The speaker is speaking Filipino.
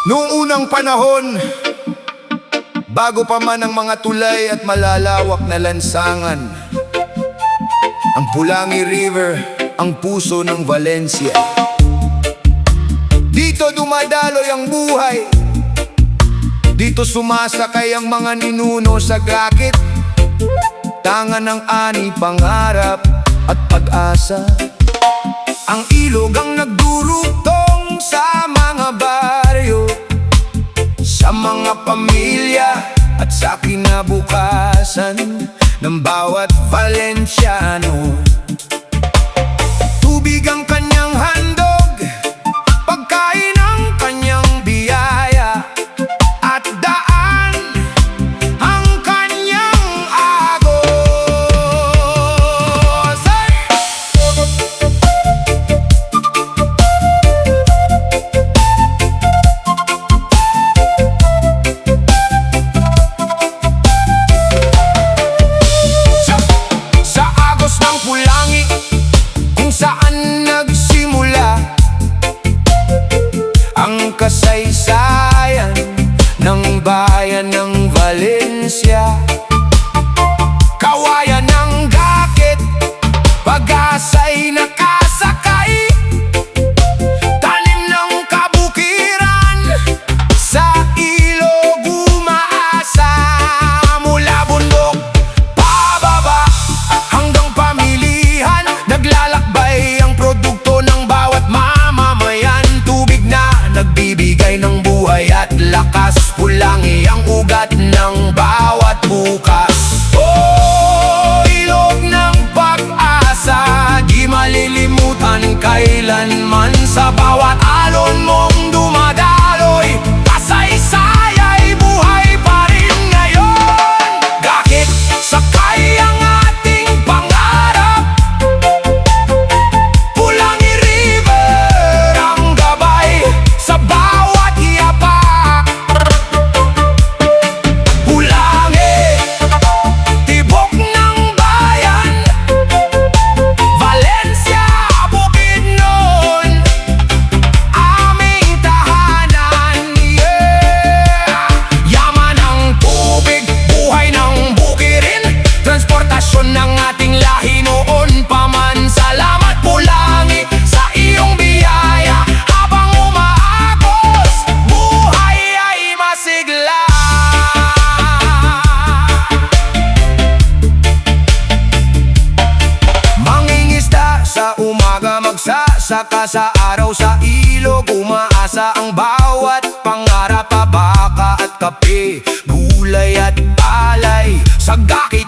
Noong unang panahon, bago pa man ang mga tulay at malalawak na lansangan, ang Pulangi River, ang puso ng Valencia. Dito dumadaloy ang buhay, dito sumasakay ang mga ninuno sa gakit. Tangan ng ani, pangarap at pag-asa. Ang ilog ang nagdurugtong sa mga baryo, sa mga pamilya at sa kinabukasan ng bawat Valenciano. Tubig ang kanyang handog, pagkain ang kanyang biyaya, at daan ang kanyang agos. Sa agos ng Pulangi, kung saan nagsimula ang kasaysayan ng bayan ng Valencia. Kawayan ng gakit, pag-asa'y nakasakay, tanim ng kabukiran, sa ilog umaasa. Mula bundok pababa hanggang pamilihan, naglalakbay ang produkto ng bawat mamamayan. Tubig na nagbibigay ng buhay at lakas, Pulangi ang ugat ng bawat bukas. Oh, ilog ng pag-asa, di malilimutan kailanman. Sa bawat alon mong dumadaloy, kasaysay ay buhay pa rin ngayon. Gakit, sakay ang ating pangarap, Pulangi River ang gabay sa bawat yapak. Pulangi, tibok ng bayan, Valencia, Bukidnon, aming tahanan, yeah. Yaman ng tubig, buhay ng bukirin, transportasyon ng ating lahi noon pa man. Salamat Pulangi sa iyong biyaya, habang umaagos, buhay ay masigla. Mangingisda sa umaga, magsasaka sa araw, sa ilog umaasa ang bawat pangarap. Baka at kape, gulay at palay, sa gakit